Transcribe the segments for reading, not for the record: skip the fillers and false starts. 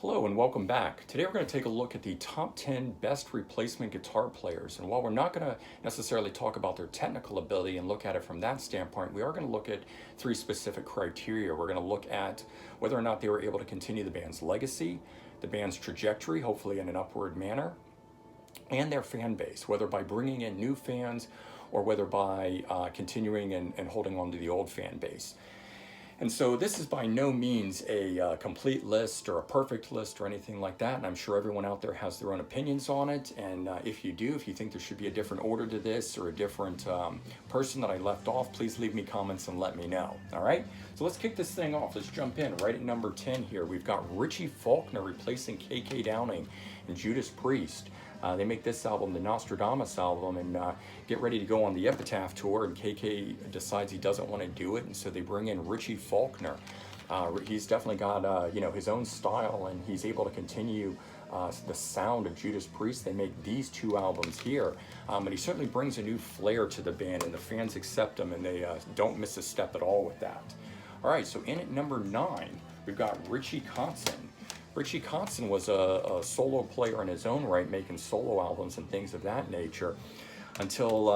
Hello and welcome back. Today we're going to take a look at the top 10 best replacement guitar players. And while we're not going to necessarily talk about their technical ability and look at it from that standpoint, we are going to look at three specific criteria. We're going to look at whether or not they were able to continue the band's legacy, the band's trajectory, hopefully in an upward manner, and their fan base, whether by bringing in new fans or whether by continuing and holding on to the old fan base. And so this is by no means a complete list or a perfect list or anything like that. And I'm sure everyone out there has their own opinions on it. And if you do, if you think there should be a different order to this or a different person that I left off, please leave me comments and let me know. All right, so let's kick this thing off. Let's jump in. Right at number 10 here, we've got Richie Faulkner replacing KK Downing and Judas Priest. They make this album the Nostradamus album and get ready to go on the Epitaph tour, and KK decides he doesn't want to do it, and so they bring in Richie Faulkner. He's definitely got his own style, and he's able to continue the sound of Judas Priest. They make these two albums here, and he certainly brings a new flair to the band, and the fans accept him, and they don't miss a step at all with that. All right, so in at number 9, we've got Richie Kotzen. Richie Kotzen was a solo player in his own right, making solo albums and things of that nature, until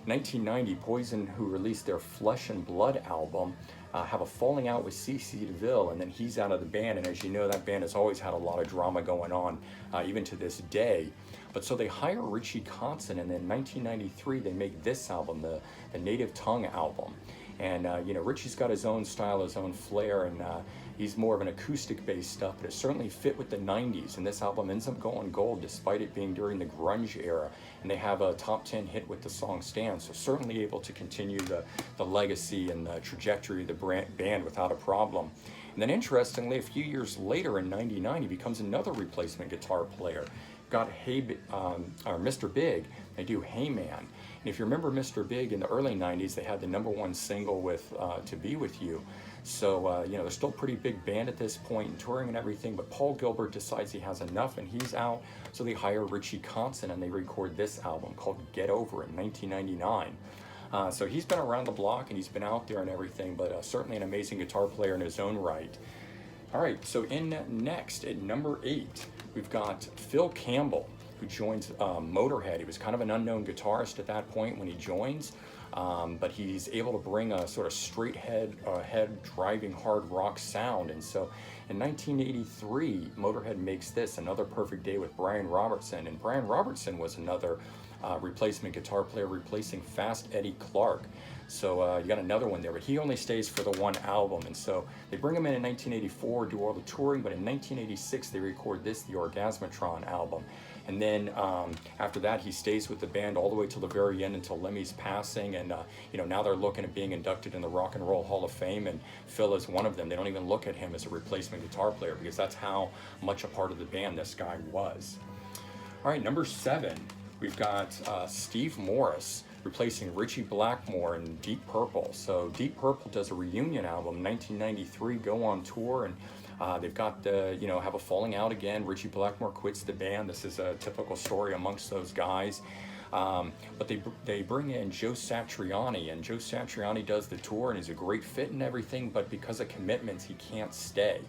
1990, Poison, who released their Flesh and Blood album, have a falling out with CC DeVille, and then he's out of the band. And as you know, that band has always had a lot of drama going on, even to this day. But so they hire Richie Kotzen, and then in 1993, they make this album, the Native Tongue album. And Richie's got his own style, his own flair, and he's more of an acoustic-based stuff, but it certainly fit with the 90s. And this album ends up going gold despite it being during the grunge era. And they have a top 10 hit with the song Stand, so certainly able to continue the legacy and the trajectory of the band without a problem. And then interestingly, a few years later in 99, he becomes another replacement guitar player. Got Mr. Big, they do Hey Man. And if you remember Mr. Big in the early 90s, they had the #1 single with To Be With You. So, they're still a pretty big band at this point, and touring and everything, but Paul Gilbert decides he has enough and he's out, so they hire Richie Kotzen and they record this album called Get Over in 1999. So he's been around the block and he's been out there and everything, but certainly an amazing guitar player in his own right. All right, so next at number 8, we've got Phil Campbell, who joins Motorhead. He was kind of an unknown guitarist at that point when he joins, but he's able to bring a sort of straight head driving hard rock sound. And so in 1983, Motorhead makes this, Another Perfect Day with Brian Robertson. And Brian Robertson was another replacement guitar player replacing Fast Eddie Clarke. So you got another one there, but he only stays for the one album. And so they bring him in 1984, do all the touring, but in 1986 they record this, the Orgasmatron album. And then after that, he stays with the band all the way till the very end, until Lemmy's passing. And now they're looking at being inducted in the Rock and Roll Hall of Fame, and Phil is one of them. They don't even look at him as a replacement guitar player because that's how much a part of the band this guy was. All right, number 7, we've got Steve Morris replacing Richie Blackmore in Deep Purple. So Deep Purple does a reunion album, 1993, go on tour, and they've got have a falling out again. Richie Blackmore quits the band. This is a typical story amongst those guys. But they bring in Joe Satriani, and Joe Satriani does the tour and is a great fit and everything, but because of commitments, he can't stay.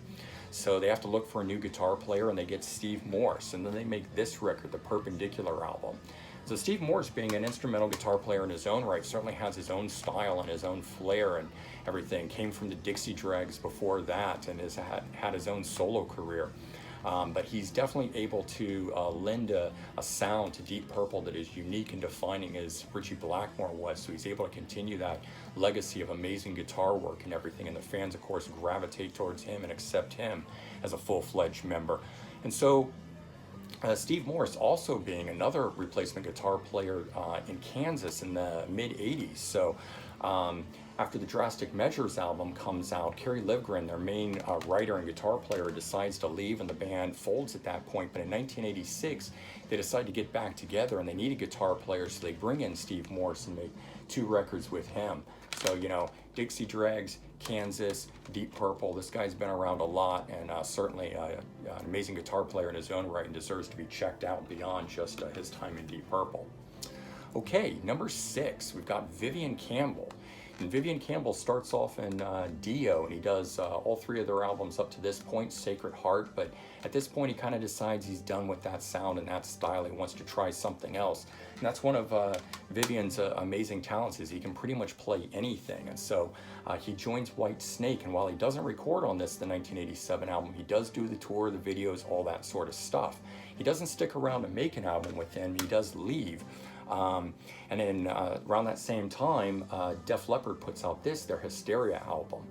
So they have to look for a new guitar player, and they get Steve Morse, and then they make this record, the Perpendicular album. So Steve Morse, being an instrumental guitar player in his own right, certainly has his own style and his own flair and everything. Came from the Dixie Dregs before that and has had his own solo career. But he's definitely able to lend a sound to Deep Purple that is unique and defining as Richie Blackmore was. So he's able to continue that legacy of amazing guitar work and everything. And the fans, of course, gravitate towards him and accept him as a full-fledged member. And so Steve Morse also being another replacement guitar player in Kansas in the mid-'80s. So after the Drastic Measures album comes out, Kerry Livgren, their main writer and guitar player, decides to leave, and the band folds at that point. But in 1986, they decide to get back together, and they need a guitar player, so they bring in Steve Morse and make 2 records with him. So, Dixie Dregs, Kansas, Deep Purple, this guy's been around a lot, and certainly an amazing guitar player in his own right, and deserves to be checked out beyond just his time in Deep Purple. Okay, number 6, we've got Vivian Campbell. And Vivian Campbell starts off in Dio, and he does all three of their albums up to this point, Sacred Heart, but at this point he kind of decides he's done with that sound and that style. He wants to try something else. And that's one of Vivian's amazing talents, is he can pretty much play anything. And so he joins White Snake, and while he doesn't record on this, the 1987 album, he does do the tour, the videos, all that sort of stuff. He doesn't stick around to make an album with them, he does leave. And then around that same time, Def Leppard puts out their Hysteria album.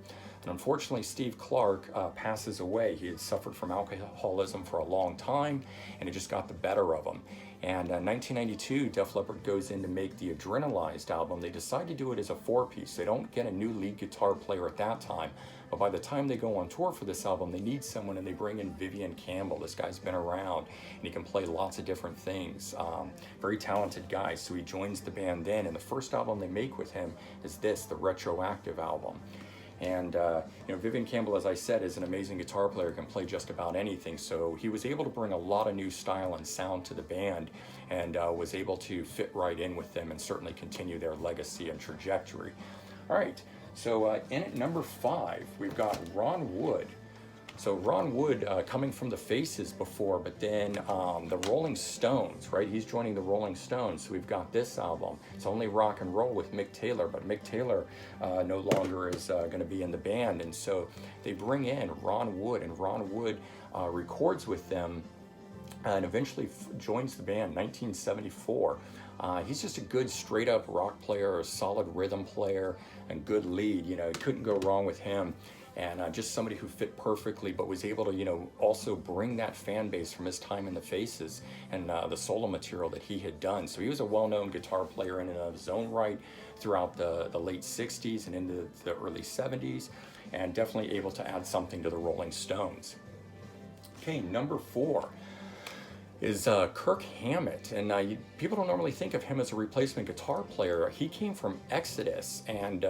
And unfortunately, Steve Clark passes away. He had suffered from alcoholism for a long time, and it just got the better of him. And in 1992, Def Leppard goes in to make the Adrenalized album. They decide to do it as a four-piece. They don't get a new lead guitar player at that time. But by the time they go on tour for this album, they need someone, and they bring in Vivian Campbell. This guy's been around, and he can play lots of different things. Very talented guy, so he joins the band then. And the first album they make with him is the Retroactive album. And Vivian Campbell, as I said, is an amazing guitar player, can play just about anything. So he was able to bring a lot of new style and sound to the band, and was able to fit right in with them and certainly continue their legacy and trajectory. All right, so in at number 5, we've got Ron Wood. So Ron Wood, coming from the Faces before, but then the Rolling Stones, right? He's joining the Rolling Stones. So we've got this album. It's Only Rock and Roll with Mick Taylor, but Mick Taylor no longer is going to be in the band. And so they bring in Ron Wood, and Ron Wood records with them and eventually joins the band in 1974. He's just a good straight up rock player, a solid rhythm player, and good lead. You couldn't go wrong with him. And just somebody who fit perfectly, but was able to, also bring that fan base from his time in the Faces and the solo material that he had done. So he was a well-known guitar player in and of his own right throughout the late 60s and into the early 70s, and definitely able to add something to the Rolling Stones. Okay, number 4 is Kirk Hammett, and people don't normally think of him as a replacement guitar player. He came from Exodus, and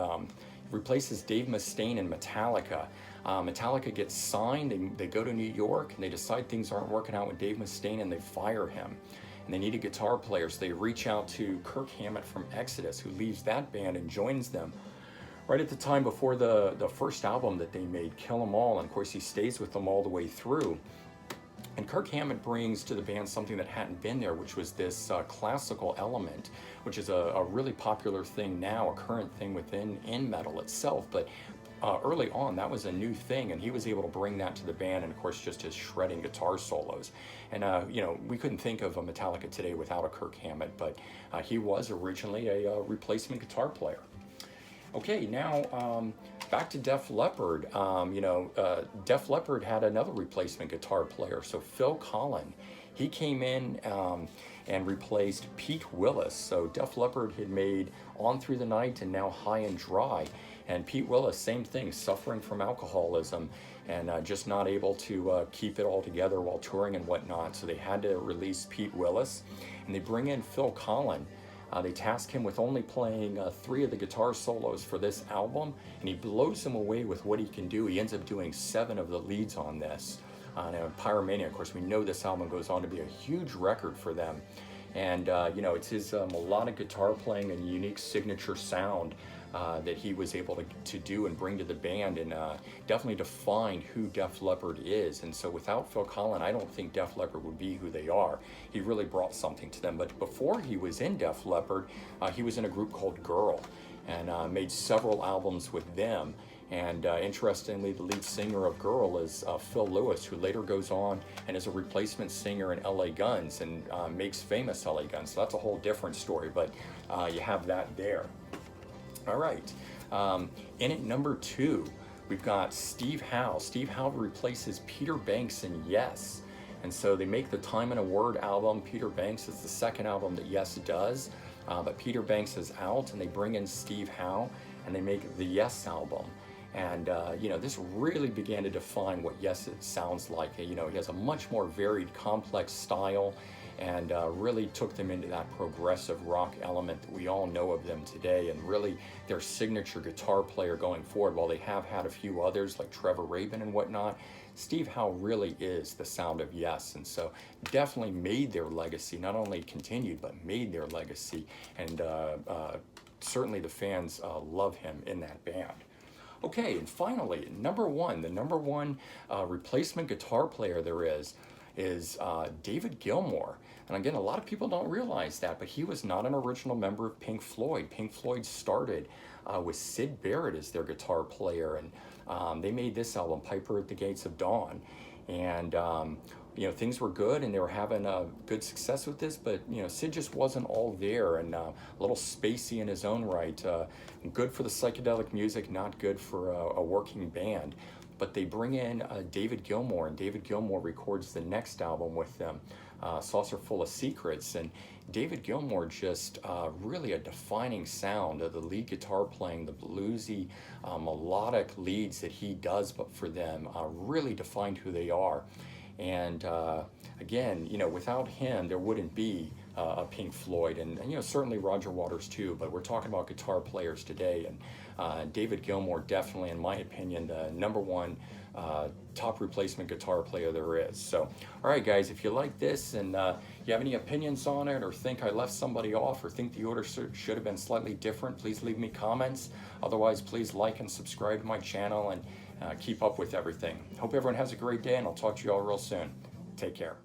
replaces Dave Mustaine in Metallica. Metallica gets signed, they go to New York, and they decide things aren't working out with Dave Mustaine, and they fire him. And they need a guitar player, so they reach out to Kirk Hammett from Exodus, who leaves that band and joins them right at the time before the first album that they made, Kill 'Em All, and of course he stays with them all the way through. And Kirk Hammett brings to the band something that hadn't been there, which was this classical element, which is a really popular thing now, a current thing within metal itself. But early on, that was a new thing, and he was able to bring that to the band, and of course just his shredding guitar solos. And we couldn't think of a Metallica today without a Kirk Hammett, but he was originally a replacement guitar player. Okay, now back to Def Leppard. Def Leppard had another replacement guitar player. So Phil Collen, he came in and replaced Pete Willis. So Def Leppard had made On Through the Night and now High and Dry. And Pete Willis, same thing, suffering from alcoholism and just not able to keep it all together while touring and whatnot. So they had to release Pete Willis, and they bring in Phil Collen. They task him with only playing 3 of the guitar solos for this album, and he blows them away with what he can do. He ends up doing 7 of the leads on this. Now, Pyromania, of course, we know this album goes on to be a huge record for them. And, it's his melodic guitar playing and unique signature sound that he was able to do and bring to the band, and definitely define who Def Leppard is. And so without Phil Collen, I don't think Def Leppard would be who they are. He really brought something to them. But before he was in Def Leppard, he was in a group called Girl, and made several albums with them. And interestingly, the lead singer of Girl is Phil Lewis, who later goes on and is a replacement singer in LA Guns and makes famous LA Guns. So that's a whole different story, but you have that there. All right, in at number 2, we've got Steve Howe. Steve Howe replaces Peter Banks in Yes. And so they make the Time and a Word album. Peter Banks is the second album that Yes does, but Peter Banks is out, and they bring in Steve Howe, and they make the Yes album. And, this really began to define what Yes sounds like. He has a much more varied, complex style, and really took them into that progressive rock element that we all know of them today, and really their signature guitar player going forward. While they have had a few others like Trevor Rabin and whatnot, Steve Howe really is the sound of Yes, and so definitely made their legacy, not only continued, but made their legacy, and certainly the fans love him in that band. Okay, and finally, number one, the number one replacement guitar player there is David Gilmour. And again, a lot of people don't realize that, but he was not an original member of Pink Floyd. Pink Floyd started with Syd Barrett as their guitar player, and they made this album, Piper at the Gates of Dawn. And you know, things were good and they were having good success with this, but you know, Syd just wasn't all there, and a little spacey in his own right. Good for the psychedelic music, not good for a working band. But they bring in David Gilmour, and David Gilmour records the next album with them, Saucer Full of Secrets. And David Gilmour just really a defining sound of the lead guitar playing, the bluesy, melodic leads that he does, but for them, really defined who they are. And again, you know, without him, there wouldn't be a Pink Floyd, and you know, certainly Roger Waters too. But we're talking about guitar players today, and David Gilmour definitely, in my opinion, the number one top replacement guitar player there is. So, all right, guys, if you like this and you have any opinions on it, or think I left somebody off, or think the order should have been slightly different, please leave me comments. Otherwise, please like and subscribe to my channel and keep up with everything. Hope everyone has a great day, and I'll talk to you all real soon. Take care.